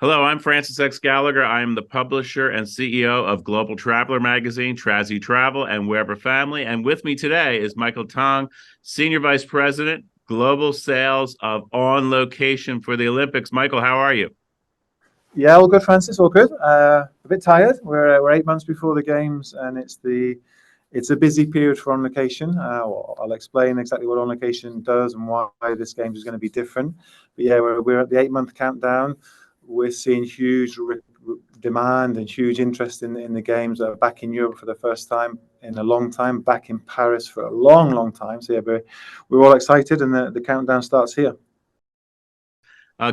Hello, I'm Francis X. Gallagher. I am the publisher and CEO of Global Traveler Magazine, Trazzy Travel, and Weber Family. And with me today is Michael Tong, Senior Vice President, Global Sales of OnLocation for the Olympics. Michael, how are you? Yeah, all good, Francis. All good. A bit tired. We're 8 months before the games, and it's a busy period for On Location. I'll explain exactly what On Location does and why this game is going to be different. But yeah, we're at the 8 month countdown. We're seeing huge demand and huge interest in the games that are back in Europe for the first time in a long time, back in Paris for a long, long time. So yeah, we're all excited, and the countdown starts here.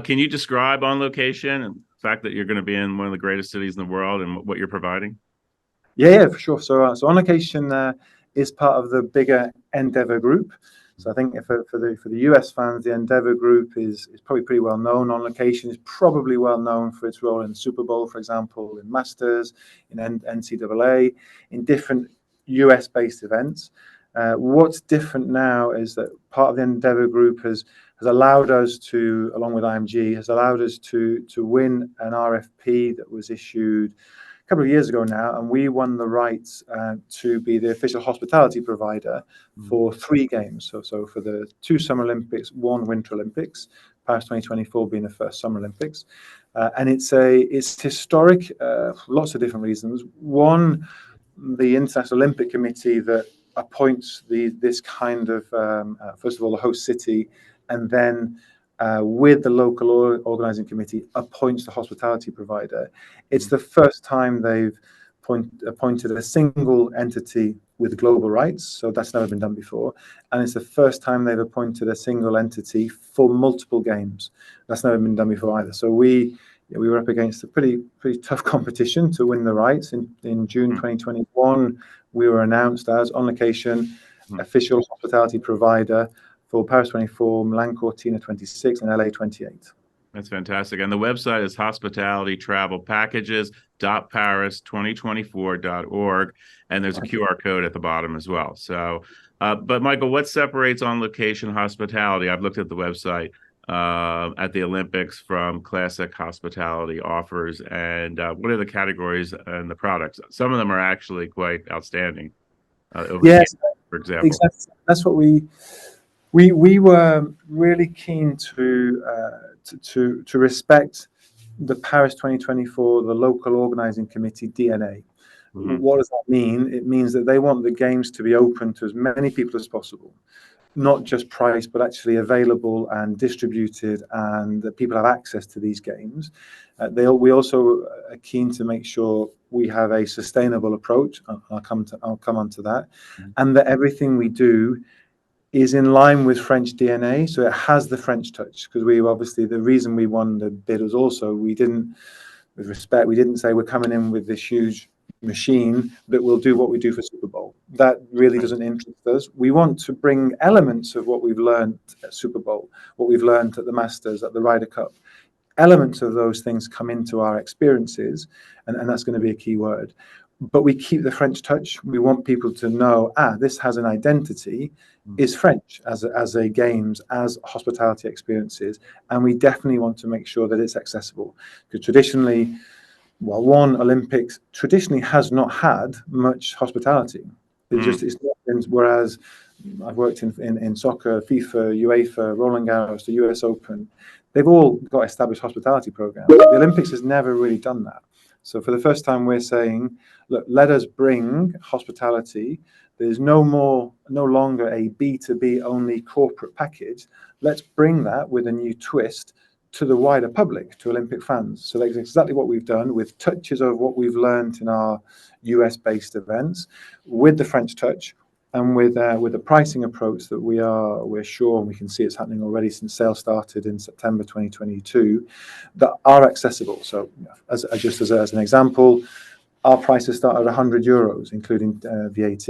Can you describe OnLocation and the fact that you're going to be in one of the greatest cities in the world and what you're providing? Yeah, for sure. So On Location is part of the bigger Endeavor Group. So I think for the US fans, the Endeavor Group is probably pretty well known. On Location is probably well known for its role in the Super Bowl, for example, in Masters, in NCAA, in different US-based events. What's different now is that part of the Endeavor Group has allowed us to, along with IMG, has allowed us to win an RFP that was issued a couple of years ago now, and we won the rights to be the official hospitality provider for 3 games. So for the 2 Summer Olympics, 1 Winter Olympics, Paris 2024 being the first Summer Olympics. And it's historic, lots of different reasons. One, the International Olympic Committee that appoints this kind of, first of all, the host city, and then with the local organizing committee, appoints the hospitality provider. It's the first time they've appointed a single entity with global rights, so that's never been done before. And it's the first time they've appointed a single entity for multiple games. That's never been done before either. So we were up against a pretty tough competition to win the rights. In June 2021, we were announced as On Location official hospitality provider for Paris 24, Milan Cortina 26, and LA 28. That's fantastic. And the website is hospitalitytravelpackages.paris2024.org. And there's a QR code at the bottom as well. So, but Michael, what separates On Location hospitality? I've looked at the website at the Olympics from classic hospitality offers. And what are the categories and the products? Some of them are actually quite outstanding. Yes, for example. Exactly. That's what we were really keen to respect the Paris 2024, the local organizing committee DNA. What does that mean? It means that they want the games to be open to as many people as possible, not just priced, but actually available and distributed, and that people have access to these games. We also are keen to make sure we have a sustainable approach. I'll come on to that, and that everything we do is in line with French DNA, so it has the French touch. Because we obviously, the reason we won the bid was also we didn't say we're coming in with this huge machine that will do what we do for Super Bowl. That really doesn't interest us. We want to bring elements of what we've learned at Super Bowl, what we've learned at the Masters, at the Ryder Cup. Elements of those things come into our experiences, and that's going to be a key word. But we keep the French touch. We want people to know, this has an identity, is French as a games, as hospitality experiences. And we definitely want to make sure that it's accessible. Because traditionally, Olympics traditionally has not had much hospitality. It's not, whereas I've worked in soccer, FIFA, UEFA, Roland Garros, the US Open, they've all got established hospitality programs. The Olympics has never really done that. So for the first time, we're saying, look, let us bring hospitality. There's no longer a B2B only corporate package. Let's bring that with a new twist to the wider public, to Olympic fans. So that's exactly what we've done, with touches of what we've learned in our US-based events, with the French touch, and with a pricing approach that we're sure, and we can see it's happening already since sales started in September 2022, that are accessible. So as an example, our prices start at €100, including VAT,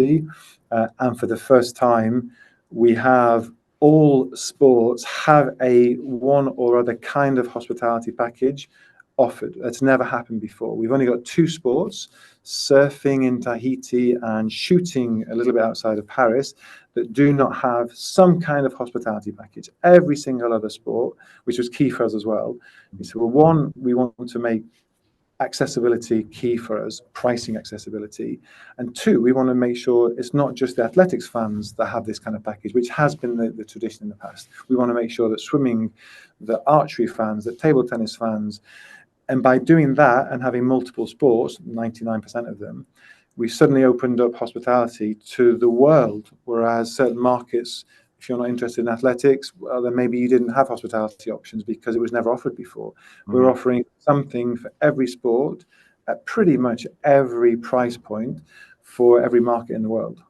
and for the first time, we have all sports have a one or other kind of hospitality package offered. That's never happened before. We've only got 2 sports, surfing in Tahiti and shooting a little bit outside of Paris, that do not have some kind of hospitality package. Every single other sport, which was key for us as well. So, one, we want to make accessibility key for us, pricing accessibility. And 2, we want to make sure it's not just the athletics fans that have this kind of package, which has been the tradition in the past. We want to make sure that swimming, the archery fans, the table tennis fans, and by doing that and having multiple sports, 99% of them, we suddenly opened up hospitality to the world, whereas certain markets, if you're not interested in athletics, well, then maybe you didn't have hospitality options because it was never offered before. We're offering something for every sport at pretty much every price point for every market in the world.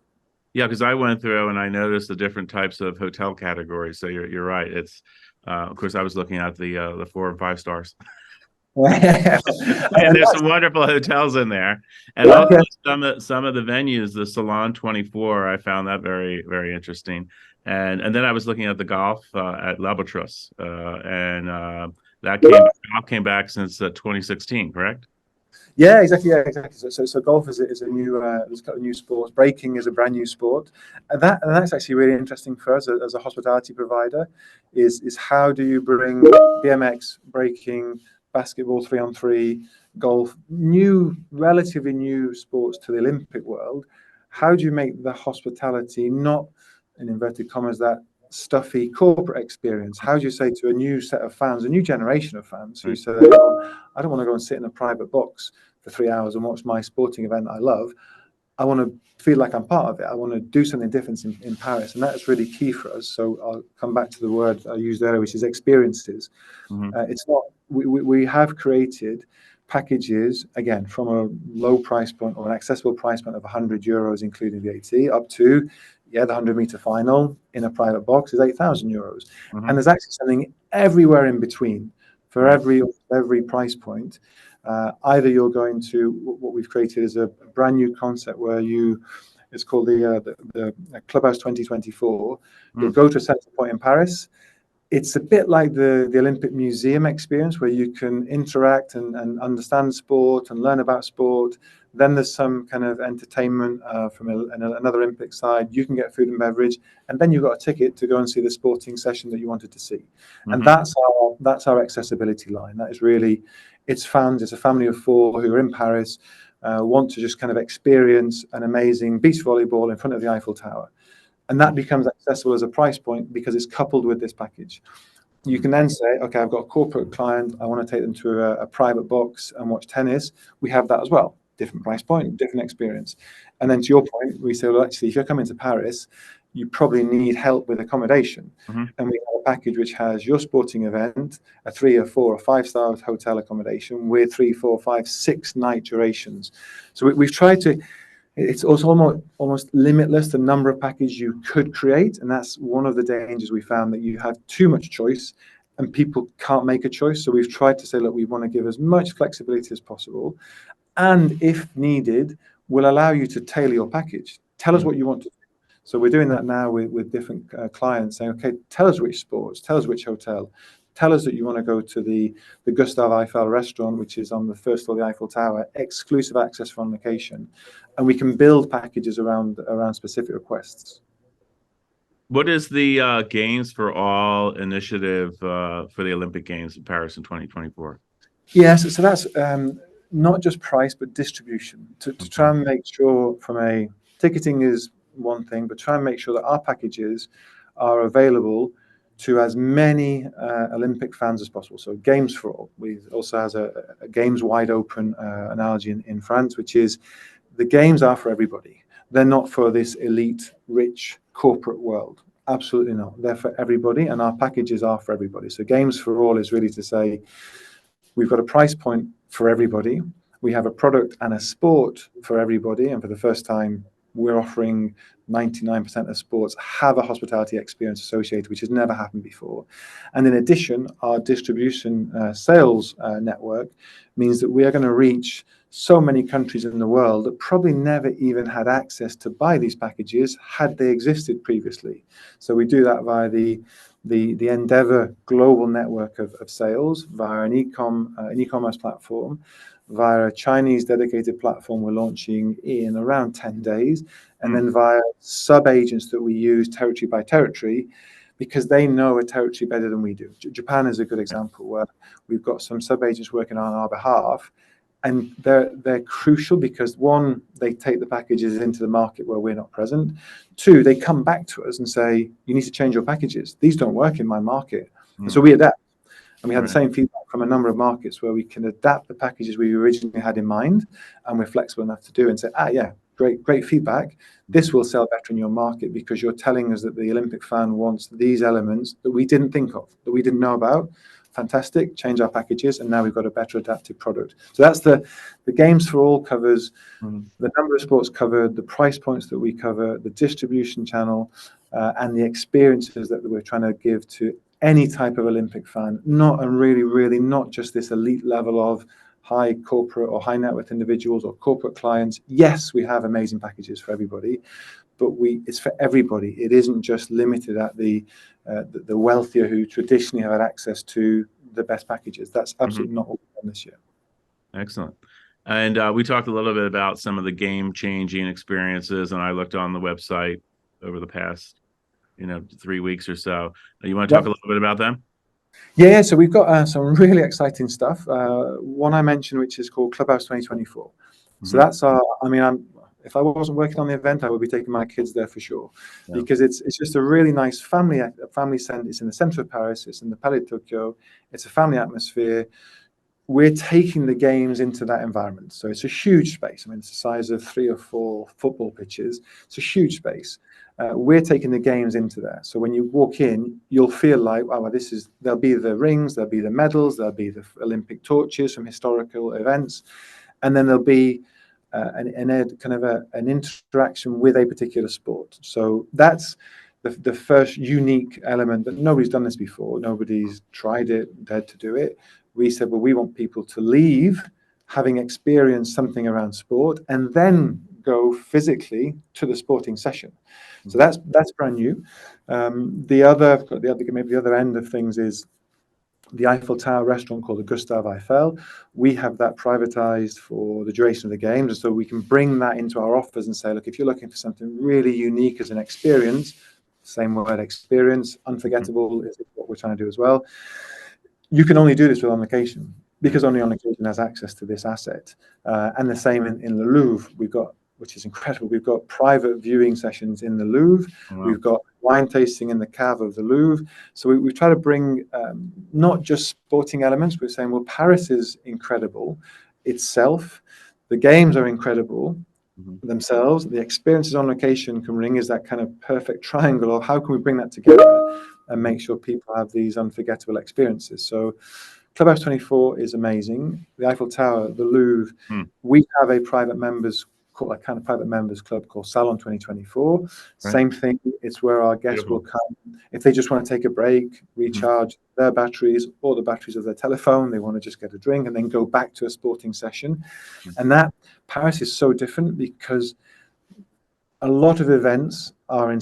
Yeah, because I went through and I noticed the different types of hotel categories. So you're right. It's of course I was looking at the 4 and 5 stars. And there's some wonderful hotels in there, and also some of the venues, the Salon 24. I found that very, very interesting. And then I was looking at the golf at L'Albatros, and golf came back since 2016, correct? Yeah, exactly. Yeah, exactly. So golf is a new, there's got a new sport. Breaking is a brand new sport, and that's actually really interesting for us as a hospitality provider. Is how do you bring BMX, breaking, basketball 3-on-3, golf, relatively new sports to the Olympic world? How do you make the hospitality not, in inverted commas, that stuffy corporate experience? How do you say to a new set of fans, a new generation of fans who say, I don't want to go and sit in a private box for 3 hours and watch my sporting event I love. I want to feel like I'm part of it. I want to do something different in Paris. And that's really key for us. So I'll come back to the word I used earlier, which is experiences. It's not, we have created packages, again, from a low price point or an accessible price point of €100, including VAT, up to, the 100-meter final in a private box is €8,000. And there's actually something everywhere in between for every price point. Either you're going to, what we've created is a brand new concept where it's called the Clubhouse 2024. You'll go to a central point in Paris. It's a bit like the Olympic Museum experience where you can interact and understand sport and learn about sport. Then there's some kind of entertainment from another Olympic side. You can get food and beverage, and then you've got a ticket to go and see the sporting session that you wanted to see. And that's our accessibility line. That is really, it's fans. It's a family of 4 who are in Paris, want to just kind of experience an amazing beach volleyball in front of the Eiffel Tower. And that becomes accessible as a price point because it's coupled with this package. You can then say, okay, I've got a corporate client. I want to take them to a private box and watch tennis. We have that as well. Different price point, different experience. And then to your point, we say, well, actually, if you're coming to Paris, you probably need help with accommodation. And we have a package which has your sporting event, a 3 or 4 or 5-star hotel accommodation with 3, 4, 5, 6 night durations. So we've tried to, it's also almost limitless the number of packages you could create. And that's one of the dangers we found, that you have too much choice and people can't make a choice. So we've tried to say, look, we want to give as much flexibility as possible. And if needed, we'll allow you to tailor your package. Tell us what you want to do. So we're doing that now with different clients, saying, okay, tell us which sports, tell us which hotel, tell us that you want to go to the Gustave Eiffel restaurant, which is on the first floor of the Eiffel Tower, exclusive access for OnLocation. And we can build packages around specific requests. What is the Games for All initiative for the Olympic Games in Paris in 2024? Yes, so that's not just price, but distribution, to try and make sure from a ticketing is one thing, but try and make sure that our packages are available to as many Olympic fans as possible. So Games for All. We also has a Games wide open analogy in France, which is the Games are for everybody. They're not for this elite, rich corporate world. Absolutely not. They're for everybody, and our packages are for everybody. So Games for All is really to say, we've got a price point for everybody. We have a product and a sport for everybody. And for the first time, we're offering 99% of sports have a hospitality experience associated, which has never happened before. And in addition, our distribution sales network means that we are going to reach so many countries in the world that probably never even had access to buy these packages had they existed previously. So we do that via the the Endeavour global network of sales via an e-commerce platform, via a Chinese dedicated platform we're launching in around 10 days, and then via sub-agents that we use territory by territory, because they know a territory better than we do. Japan is a good example where we've got some sub-agents working on our behalf, and they're crucial because, one, they take the packages into the market where we're not present. Two, they come back to us and say, you need to change your packages. These don't work in my market. And so we adapt. And we had the same feedback from a number of markets where we can adapt the packages we originally had in mind, and we're flexible enough to do and say, yeah, great feedback. This will sell better in your market because you're telling us that the Olympic fan wants these elements that we didn't think of, that we didn't know about. Fantastic, change our packages, and now we've got a better adapted product. So that's the Games for All covers the number of sports covered, the price points that we cover, the distribution channel, and the experiences that we're trying to give to any type of Olympic fan, really not just this elite level of high corporate or high net worth individuals or corporate clients. Yes, we have amazing packages for everybody, but it's for everybody. It isn't just limited at the wealthier who traditionally have had access to the best packages. That's absolutely not what we've done this year. Excellent. And we talked a little bit about some of the game-changing experiences, and I looked on the website over the past 3 weeks or so. You want to talk a little bit about them? Yeah, so we've got some really exciting stuff. One I mentioned, which is called Clubhouse 2024. So that's if I wasn't working on the event, I would be taking my kids there for sure, because it's just a really nice family center. It's in the center of Paris. It's in the Palais de Tokyo. It's a family atmosphere. We're taking the games into that environment. So it's a huge space. It's the size of 3 or 4 football pitches. It's a huge space. We're taking the games into there. So when you walk in, you'll feel like, there'll be the rings, there'll be the medals, there'll be the Olympic torches from historical events, and then there'll be an interaction with a particular sport. So that's the first unique element that nobody's done this before. Nobody's tried it, dared to do it. We said, well, we want people to leave having experienced something around sport and then go physically to the sporting session. So that's brand new. The other end of things is the Eiffel Tower restaurant called the Gustave Eiffel. We have that privatized for the duration of the games, and so we can bring that into our offers and say, look, if you're looking for something really unique as an experience, same word, experience, unforgettable is what we're trying to do as well. You can only do this with OnLocation, because only OnLocation has access to this asset. And the same in the Louvre, which is incredible. We've got private viewing sessions in the Louvre. Wow. We've got wine tasting in the cave of the Louvre. So we try to bring not just sporting elements. We're saying, well, Paris is incredible itself. The games are incredible themselves. The experiences OnLocation can bring is that kind of perfect triangle of how can we bring that together and make sure people have these unforgettable experiences. So Clubhouse 24 is amazing. The Eiffel Tower, the Louvre, we have a private members club called Salon 2024. Right. Same thing. It's where our guests will come if they just want to take a break, recharge their batteries or the batteries of their telephone. They want to just get a drink and then go back to a sporting session. And that Paris is so different because a lot of events are in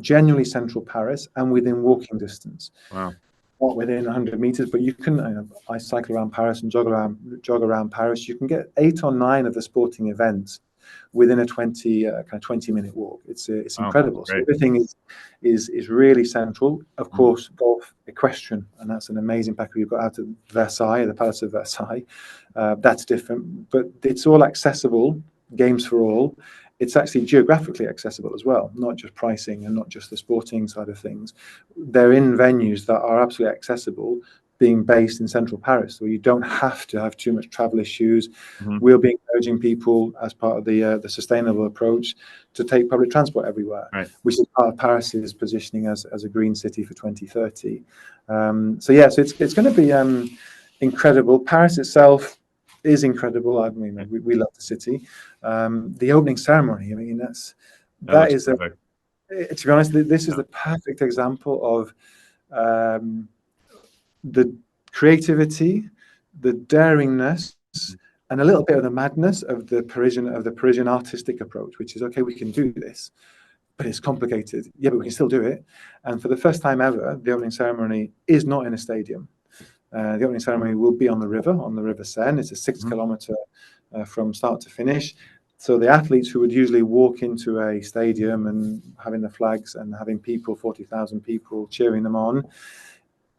genuinely central Paris and within walking distance. Wow. Not within 100 meters, but you can, I cycle around Paris and jog around Paris. You can get 8 or 9 of the sporting events within a 20-minute walk. It's incredible. So everything is really central. Of course, golf, equestrian, and that's an amazing package we've got out of Versailles, the Palace of Versailles. That's different, but it's all accessible. Games for all. It's actually geographically accessible as well, not just pricing and not just the sporting side of things. They're in venues that are absolutely accessible, being based in central Paris, so you don't have to have too much travel issues. We'll be encouraging people as part of the sustainable approach to take public transport everywhere, which is part of Paris's positioning as a green city for 2030. So it's going to be incredible. Paris itself is incredible. I mean, we love the city. The opening ceremony, I mean, that is to be honest, this is the perfect example of the creativity, the daringness, and a little bit of the madness of the Parisian artistic approach, which is, okay, we can do this. but it's complicated. Yeah, but we can still do it. And for the first time ever, the opening ceremony is not in a stadium. The opening ceremony will be on the River Seine. It's a 6-kilometer from start to finish. So the athletes who would usually walk into a stadium and having the flags and having people, 40,000 people cheering them on,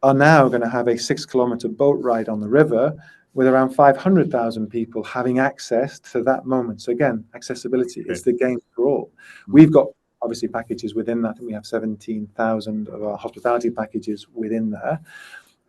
are now going to have a 6-kilometer boat ride on the river with around 500,000 people having access to that moment. So again, accessibility is the game for all. We've got obviously packages within that, and we have 17,000 of our hospitality packages within there.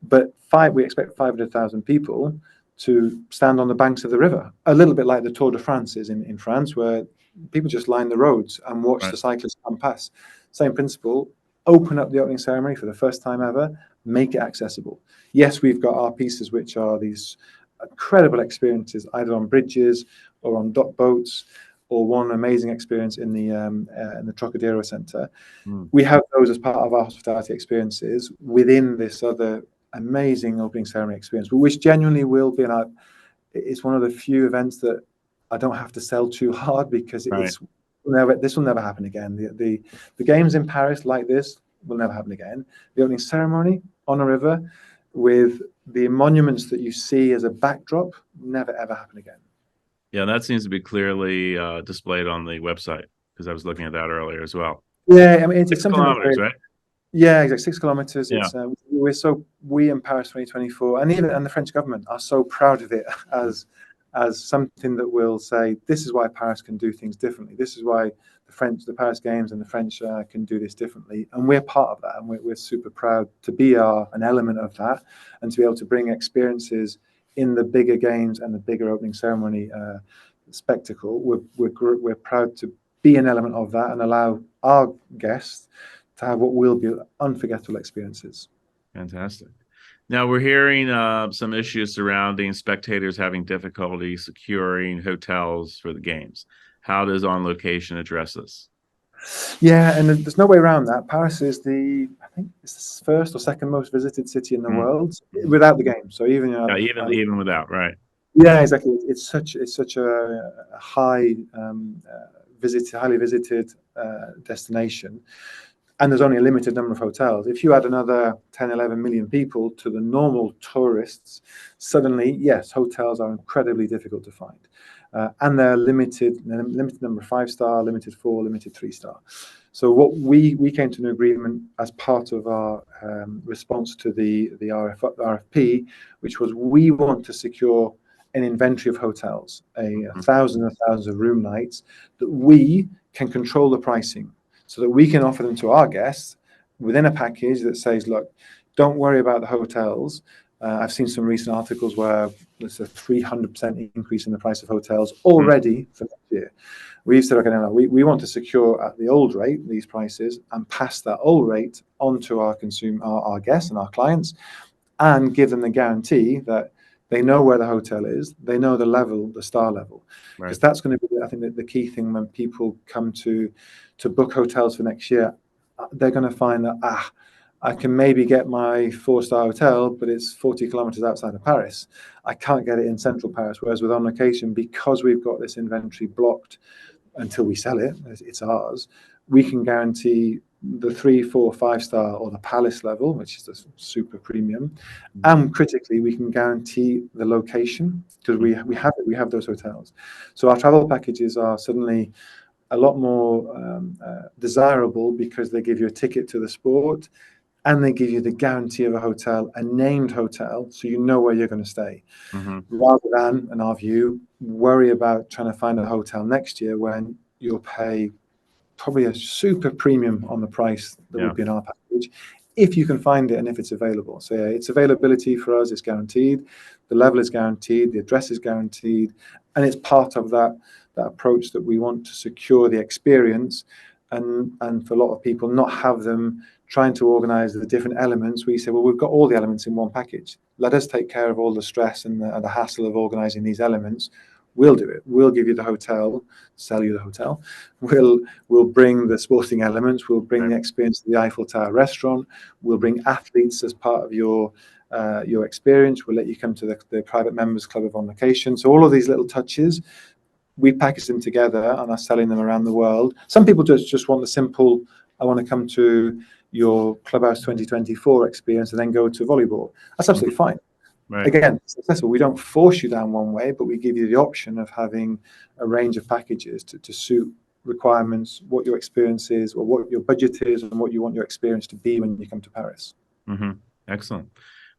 But we expect 500,000 people to stand on the banks of the river, a little bit like the Tour de France is in France, where people just line the roads and watch the cyclists come past. Same principle, open up the opening ceremony for the first time ever, make it accessible. Yes, we've got our pieces, which are these incredible experiences, either on bridges or on dock boats, or one amazing experience in the Trocadero Centre. We have those as part of our hospitality experiences within this other amazing opening ceremony experience, which genuinely will be it's one of the few events that I don't have to sell too hard, because this will never happen again. The games in Paris like this will never happen again. The opening ceremony on a river with the monuments that you see as a backdrop never ever happen again. Yeah, that seems to be clearly displayed on the website, because I was looking at that earlier as well. Yeah, I mean, it's 6 something kilometers, right? Yeah, exactly. 6 kilometers. Yeah. We in Paris 2024, and the French government are so proud of it as something that will say, this is why Paris can do things differently. This is why the Paris Games and the French can do this differently. And we're part of that. And we're super proud to be an element of that, and to be able to bring experiences in the bigger games and the bigger opening ceremony spectacle. We're proud to be an element of that and allow our guests to have what will be unforgettable experiences. Fantastic. Now, we're hearing some issues surrounding spectators having difficulty securing hotels for the games. How does OnLocation address this? Yeah, and there's no way around that. Paris is I think it's the first or second most visited city in the world without the game. So even even without, right? Yeah, exactly. It's such a highly visited destination. And there's only a limited number of hotels. If you add another 10, 11 million people to the normal tourists, suddenly, yes, hotels are incredibly difficult to find. And they're limited number of 5-star, limited 4, limited 3-star. So what we came to an agreement as part of our response to the RFP, which was, we want to secure an inventory of hotels, thousands of room nights, that we can control the pricing, so that we can offer them to our guests within a package that says, look, don't worry about the hotels. I've seen some recent articles where there's a 300% increase in the price of hotels already for next year. We've said, okay, no, we want to secure at the old rate these prices and pass that old rate on to our guests and our clients, and give them the guarantee that they know where the hotel is, they know the star level. Because that's going to be, I think, the key thing when people come to book hotels for next year. They're going to find that, I can maybe get my 4-star hotel, but it's 40 kilometers outside of Paris. I can't get it in central Paris. Whereas with OnLocation, because we've got this inventory blocked until we sell it, it's ours, we can guarantee the 3, 4, 5-star or the Palace level, which is the super premium. And critically, we can guarantee the location, because we have those hotels. So our travel packages are suddenly a lot more desirable, because they give you a ticket to the sport, and they give you the guarantee of a hotel, a named hotel, so you know where you're going to stay. Rather than, in our view, worry about trying to find a hotel next year when you'll pay probably a super premium on the price that would be in our package, if you can find it and if it's available. So yeah, its availability for us is guaranteed, the level is guaranteed, the address is guaranteed, and it's part of that approach that we want to secure the experience, and for a lot of people not have them trying to organize the different elements. We say, well, we've got all the elements in one package. Let us take care of all the stress and the hassle of organizing these elements. We'll do it. We'll give you the hotel, sell you the hotel. We'll bring the sporting elements. We'll bring the experience of the Eiffel Tower restaurant. We'll bring athletes as part of your experience. We'll let you come to the private members club of OnLocation. So all of these little touches, we package them together and are selling them around the world. Some people just want the simple, I want to come to your Clubhouse 2024 experience and then go to volleyball. That's absolutely fine. Right. Again, successful. We don't force you down one way, but we give you the option of having a range of packages to suit requirements, what your experience is, or what your budget is, and what you want your experience to be when you come to Paris. Excellent.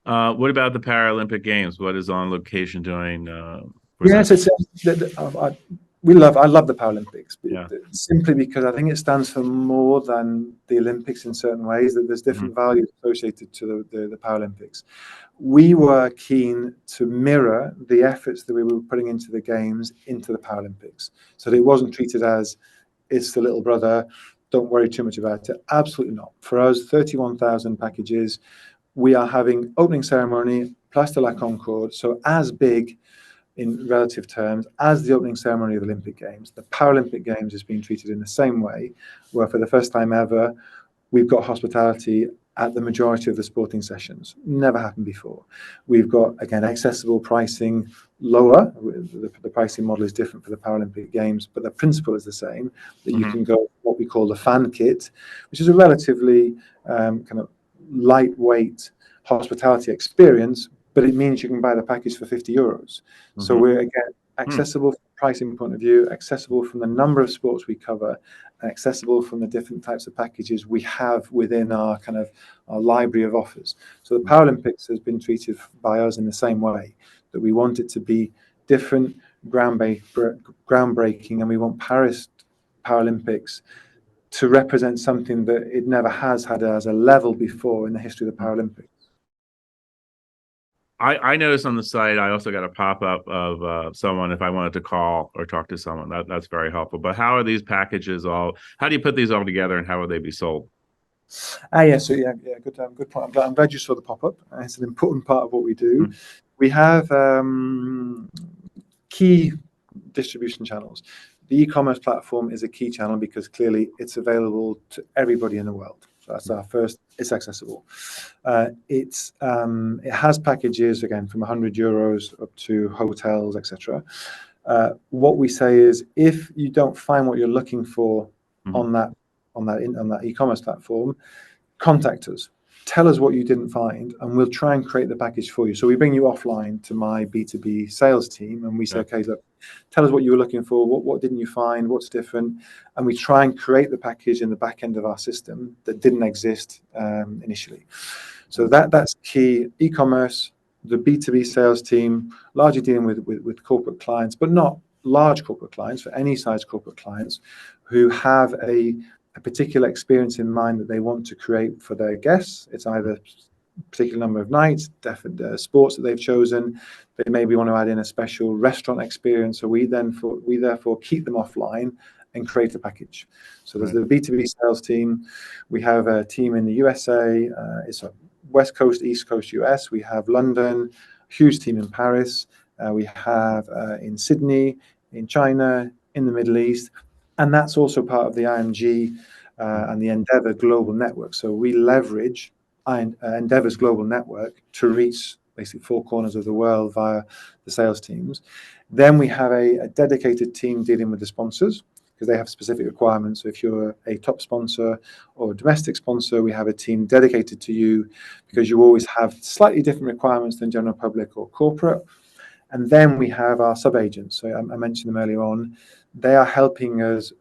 What about the Paralympic Games? What is On Location doing? Yes, I love the Paralympics, Yeah. simply because I think it stands for more than the Olympics in certain ways, that there's different values associated to the Paralympics. We were keen to mirror the efforts that we were putting into the Games into the Paralympics. So that it wasn't treated as, it's the little brother, don't worry too much about it. Absolutely not. For us, 31,000 packages, we are having opening ceremony, Place de la Concorde, so as big in relative terms as the opening ceremony of the Olympic Games. The Paralympic Games is being treated in the same way, where for the first time ever, we've got hospitality at the majority of the sporting sessions. Never happened before. We've got, again, accessible pricing, lower. The pricing model is different for the Paralympic Games, but the principle is the same, that you can go what we call the fan kit, which is a relatively kind of lightweight hospitality experience, but it means you can buy the package for €50. So we're, again, accessible from a pricing point of view, accessible from the number of sports we cover, and accessible from the different types of packages we have within our kind of our library of offers. So the Paralympics has been treated by us in the same way, that we want it to be different, groundbreaking, and we want Paris Paralympics to represent something that it never has had as a level before in the history of the Paralympics. I noticed on the site, I also got a pop-up of someone if I wanted to call or talk to someone. That's very helpful. But how are these packages how do you put these all together, and how will they be sold? Good point. I'm glad you saw the pop-up. It's an important part of what we do. We have key distribution channels. The e-commerce platform is a key channel because clearly it's available to everybody in the world. So that's our first. It's accessible. It has packages, again, from €100 up to hotels, etc. What we say is, if you don't find what you're looking for on that e-commerce platform, contact us. Tell us what you didn't find, and we'll try and create the package for you. So we bring you offline to my B2B sales team, and we say, okay, look, tell us what you were looking for. What didn't you find? What's different? And we try and create the package in the back end of our system that didn't exist initially. So that's key. E-commerce, the B2B sales team, largely dealing with corporate clients, but not large corporate clients, for any size corporate clients who have a particular experience in mind that they want to create for their guests. It's either a particular number of nights, different sports that they've chosen. They maybe want to add in a special restaurant experience. So we therefore keep them offline and create a package. So there's the B2B sales team. We have a team in the USA. It's a West Coast, East Coast US. We have London, huge team in Paris. We have in Sydney, in China, in the Middle East. And that's also part of the IMG and the Endeavour global network. So we leverage Endeavour's global network to reach basically 4 corners of the world via the sales teams. Then we have a dedicated team dealing with the sponsors, because they have specific requirements. So if you're a top sponsor or a domestic sponsor, we have a team dedicated to you, because you always have slightly different requirements than general public or corporate. And then we have our sub-agents. So I mentioned them earlier on. They are helping us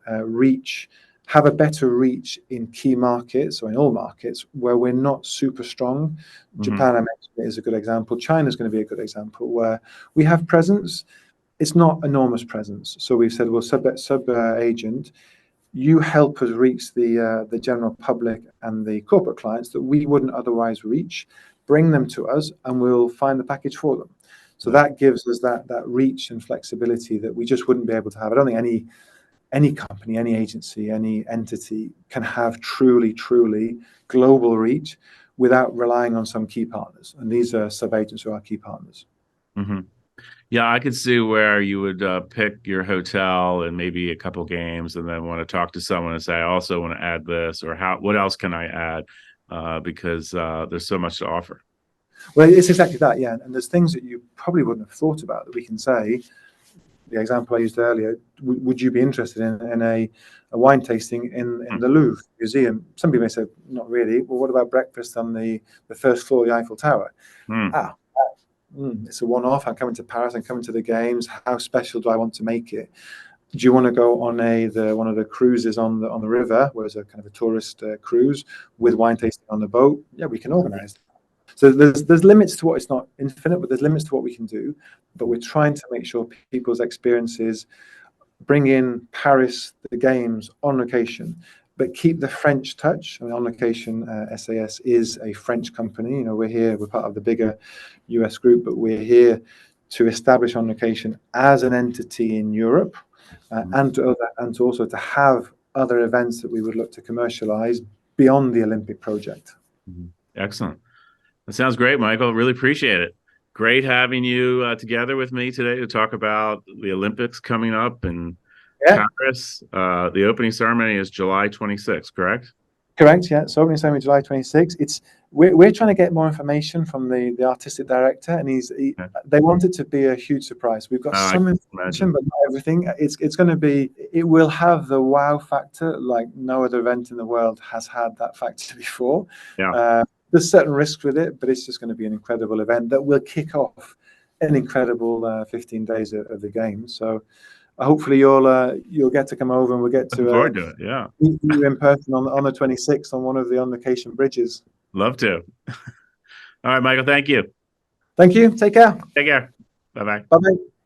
have a better reach in key markets, or in all markets, where we're not super strong. Japan, I mentioned, is a good example. China's going to be a good example, where we have presence. It's not enormous presence. So we've said, well, sub-agent, you help us reach the general public and the corporate clients that we wouldn't otherwise reach. Bring them to us, and we'll find the package for them. So that gives us that reach and flexibility that we just wouldn't be able to have. I don't think any company, any agency, any entity can have truly global reach without relying on some key partners. And these are sub-agents who are key partners. Yeah, I could see where you would pick your hotel and maybe a couple games, and then want to talk to someone and say, I also want to add this, or what else can I add? Because there's so much to offer. Well, it's exactly that, yeah. And there's things that you probably wouldn't have thought about that we can say, the example I used earlier, would you be interested in a wine tasting in the Louvre Museum? Some people may say, not really. Well, what about breakfast on the first floor of the Eiffel Tower? It's a one-off. I'm coming to Paris. I'm coming to the games. How special do I want to make it? Do you want to go on one of the cruises on the river, where it's a kind of a tourist cruise with wine tasting on the boat? Yeah, we can organize that. So there's limits to what, it's not infinite, but there's limits to what we can do. But we're trying to make sure people's experiences bring in Paris, the games, On Location, but keep the French touch. I mean, On Location, SAS is a French company. You know, we're part of the bigger US group, but we're here to establish On Location as an entity in Europe, and to also to have other events that we would look to commercialize beyond the Olympic project. Excellent. That sounds great, Michael. Really appreciate it. Great having you together with me today to talk about the Olympics coming up in Paris. The opening ceremony is July 26th, correct? Correct, yeah. So opening ceremony July 26th. We're trying to get more information from the artistic director, and they want it to be a huge surprise. We've got some information, but not everything. It's going to be. It will have the wow factor like no other event in the world has had that factor before. Yeah. There's certain risks with it, but it's just going to be an incredible event that will kick off an incredible 15 days of the games. So hopefully you'll get to come over, and we'll get to meet you in person on the 26th on one of the On Location bridges. Love to. All right, Michael, thank you. Thank you. Take care. Take care. Bye-bye. Bye-bye.